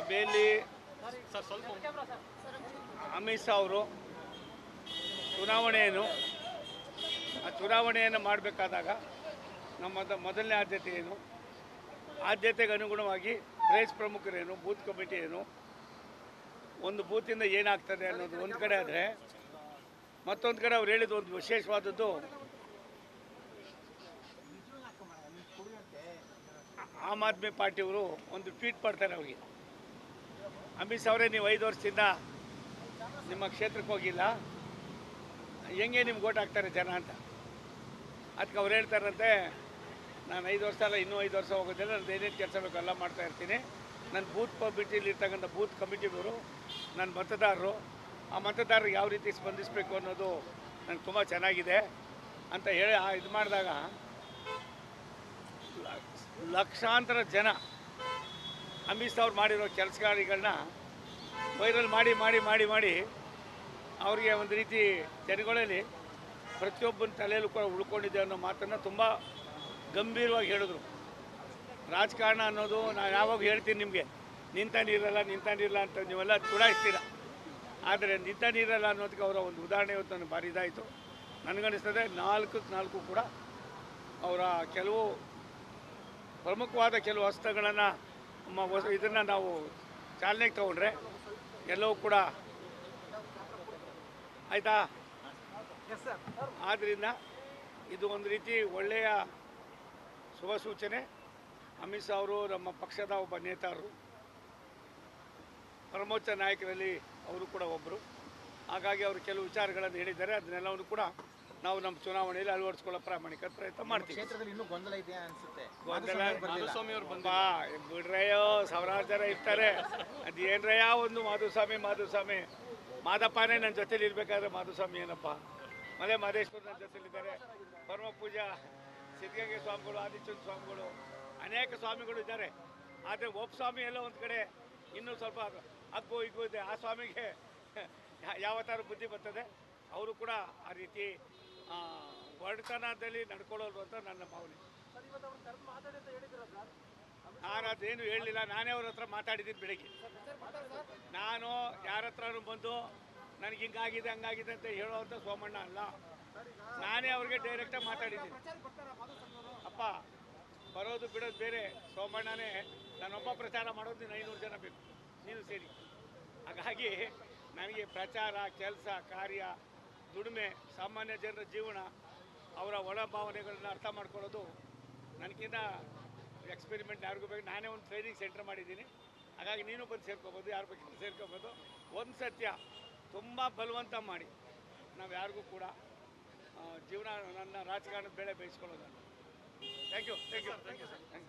ಸಭೆಯಲ್ಲಿ ಅಮಿತ್ ಶಾ ಅವರು ಚುನಾವಣೆಯನ್ನು ಮಾಡಬೇಕಾದಾಗ ನಮ್ಮ ಮೊದಲನೇ ಆದ್ಯತೆ ಏನು, ಆದ್ಯತೆಗೆ ಅನುಗುಣವಾಗಿ ಪ್ರೇಸ್ ಪ್ರಮುಖರೇನು, ಬೂತ್ ಕಮಿಟಿ ಏನು, ಒಂದು ಬೂತಿಂದ ಏನಾಗ್ತದೆ ಅನ್ನೋದು ಒಂದು ಕಡೆ ಆದರೆ, ಮತ್ತೊಂದು ಕಡೆ ಅವ್ರು ಹೇಳಿದ ಒಂದು ವಿಶೇಷವಾದದ್ದು, ಆಮ್ ಆದ್ಮಿ ಪಾರ್ಟಿಯವರು ಒಂದು ಟ್ವೀಟ್ ಮಾಡ್ತಾರೆ ಅವ್ರಿಗೆ, ಅಮಿತ್ ಶಾ ಅವರೇ ನೀವು 5 ವರ್ಷದಿಂದ ನಿಮ್ಮ ಕ್ಷೇತ್ರಕ್ಕೆ ಹೋಗಿಲ್ಲ, ಹೆಂಗೆ ನಿಮ್ಗೆ ಓಟ್ ಹಾಕ್ತಾರೆ ಜನ ಅಂತ. ಅದಕ್ಕೆ ಅವ್ರು ಹೇಳ್ತಾರಂತೆ, ನಾನು 5 ವರ್ಷ ಅಲ್ಲ ಇನ್ನೂ 5 ವರ್ಷ ಹೋಗೋದಿಲ್ಲ, ನಾನು ಏನೇನು ಕೆಲಸ ಬೇಕು ಎಲ್ಲ ಮಾಡ್ತಾ ಇರ್ತೀನಿ. ನನ್ನ ಬೂತ್ ಕಮಿಟಿಲಿ ಇರ್ತಕ್ಕಂಥ ಬೂತ್ ಕಮಿಟಿಯವರು ನನ್ನ ಮತದಾರರು, ಆ ಮತದಾರರಿಗೆ ಯಾವ ರೀತಿ ಸ್ಪಂದಿಸಬೇಕು ಅನ್ನೋದು ನನಗೆ ತುಂಬ ಚೆನ್ನಾಗಿದೆ ಅಂತ ಹೇಳಿ ಇದು ಮಾಡಿದಾಗ ಲಕ್ಷಾಂತರ ಜನ ಅಮಿತ್ ಶಾ ಅವ್ರು ಮಾಡಿರೋ ಕೆಲಸಗಳನ್ನ ವೈರಲ್ ಮಾಡಿ ಮಾಡಿ ಮಾಡಿ ಮಾಡಿ ಅವ್ರಿಗೆ ಒಂದು ರೀತಿ ಜನಗಳಲ್ಲಿ ಪ್ರತಿಯೊಬ್ಬನ ತಲೆಯಲ್ಲೂ ಕೂಡ ಉಳ್ಕೊಂಡಿದೆ ಅನ್ನೋ ಮಾತನ್ನು ತುಂಬ ಗಂಭೀರವಾಗಿ ಹೇಳಿದ್ರು. ರಾಜಕಾರಣ ಅನ್ನೋದು ನಾನು ಯಾವಾಗ ಹೇಳ್ತೀನಿ ನಿಮಗೆ, ನಿಂತ ನೀರಲ್ಲ ಅಂತ ನೀವೆಲ್ಲ ಚುಡಾಯಿಸ್ತೀರ. ಆದರೆ ನಿಂತ ನೀರಲ್ಲ ಅನ್ನೋದಕ್ಕೆ ಅವರ ಒಂದು ಉದಾಹರಣೆ ಇವತ್ತು ನನಗೆ ಭಾರಿ ಇದಾಯಿತು. ನನಗನ್ನಿಸ್ತದೆ 4 ಕೂಡ ಅವರ ಕೆಲವು ಪ್ರಮುಖವಾದ ಕೆಲವು ಹಸ್ತಗಳನ್ನು ಇದನ್ನು ನಾವು ಚಾಲನೆಗೆ ತಗೊಂಡ್ರೆ ಎಲ್ಲವೂ ಕೂಡ ಆಯಿತಾ. ಆದ್ದರಿಂದ ಇದು ಒಂದು ರೀತಿ ಒಳ್ಳೆಯ ಶುಭ ಸೂಚನೆ. ಅಮಿತ್ ಶಾ ಅವರು ನಮ್ಮ ಪಕ್ಷದ ಒಬ್ಬ ನೇತಾರರು, ಪರಮೋಚ್ಚ ನಾಯಕರಲ್ಲಿ ಅವರು ಕೂಡ ಒಬ್ಬರು. ಹಾಗಾಗಿ ಅವರು ಕೆಲವು ವಿಚಾರಗಳನ್ನು ಹೇಳಿದ್ದಾರೆ, ಅದನ್ನೆಲ್ಲವನ್ನು ಕೂಡ ನಾವು ನಮ್ಮ ಚುನಾವಣೆಯಲ್ಲಿ ಅಳವಡಿಸ್ಕೊಳ್ಳೋ ಪ್ರಾಮಾಣಿಕ ಪ್ರಯತ್ನ ಮಾಡ್ತೀವಿ. ಬಿಡ್ರಯ್ಯೋ, ಸಾವಿರಾರು ಜನ ಇರ್ತಾರೆ, ಅದೇನ್ರಯ್ಯ ಒಂದು ಮಾಧುಸ್ವಾಮಿ ಮಾದಪ್ಪನೇ ನನ್ನ ಜೊತೆಲಿ ಇರಬೇಕಾದ್ರೆ ಮಾಧುಸ್ವಾಮಿ ಏನಪ್ಪ, ಮಲೆ ಮಾದೇಶ್ವರ ನನ್ನ ಜೊತೆಲಿದ್ದಾರೆ, ಪರಮ ಪೂಜಾ ಸಿದ್ಧಗಂಗೆ ಸ್ವಾಮಿಗಳು, ಆದಿಚುಂದ ಸ್ವಾಮಿಗಳು, ಅನೇಕ ಸ್ವಾಮಿಗಳು ಇದ್ದಾರೆ. ಆದರೆ ಒಬ್ಬ ಸ್ವಾಮಿ ಎಲ್ಲ ಒಂದು ಕಡೆ ಇನ್ನೂ ಸ್ವಲ್ಪ ಅಗ್ಗು ಇಗ್ಗು ಇದೆ. ಆ ಸ್ವಾಮಿಗೆ ಯಾವ ಥರ ಬುದ್ಧಿ ಬರ್ತದೆ, ಅವರು ಕೂಡ ಆ ರೀತಿ ಒಡೆತನದಲ್ಲಿ ನಡ್ಕೊಳ್ಳೋದು ಅಂತ ನನ್ನ ಭಾವನೆ. ನಾನು ಅದೇನು ಹೇಳಲಿಲ್ಲ, ನಾನೇ ಅವ್ರ ಹತ್ರ ಮಾತಾಡಿದ್ದೀನಿ ಬೆಳಿಗ್ಗೆ. ನಾನು ಯಾರ ಹತ್ರನೂ ಬಂದು ನನಗೆ ಹಿಂಗಾಗಿದೆ ಹಂಗಾಗಿದೆ ಅಂತ ಹೇಳೋವಂಥ ಸೋಮಣ್ಣ ಅಲ್ಲ, ನಾನೇ ಅವ್ರಿಗೆ ಡೈರೆಕ್ಟಾಗಿ ಮಾತಾಡಿದ್ದೀನಿ. ಅಪ್ಪ ಬರೋದು ಬಿಡೋದು ಬೇರೆ, ಸೋಮಣ್ಣನೇ ನಾನೊಬ್ಬ ಪ್ರಚಾರ ಮಾಡೋದು ನೀನು 500 ಜನ ಬೇಕು, ನೀನು ಸೇರಿ. ಹಾಗಾಗಿ ನನಗೆ ಪ್ರಚಾರ, ಕೆಲಸ, ಕಾರ್ಯ, ದುಡಿಮೆ, ಸಾಮಾನ್ಯ ಜನರ ಜೀವನ, ಅವರ ಒಳ ಭಾವನೆಗಳನ್ನ ಅರ್ಥ ಮಾಡ್ಕೊಳ್ಳೋದು ನನಗಿಂತ ಎಕ್ಸ್ಪೆರಿಮೆಂಟ್ ಯಾರಿಗೂ ಬೇಕು. ನಾನೇ ಒಂದು ಟ್ರೈನಿಂಗ್ ಸೆಂಟರ್ ಮಾಡಿದ್ದೀನಿ. ಹಾಗಾಗಿ ನೀನು ಬಂದು ಸೇರ್ಕೊಬೋದು, ಯಾರು ಬೇಕಿದ್ರು ಸೇರ್ಕೊಬೋದು. ಒಂದು ಸತ್ಯ, ತುಂಬ ಬಲವಂತ ಮಾಡಿ ನಾವು ಯಾರಿಗೂ ಕೂಡ ಜೀವನ ನನ್ನ ರಾಜಕಾರಣದ ಬೆಳೆ ಬೇಯಿಸ್ಕೊಳ್ಳೋದಲ್ಲ. Thank you sir.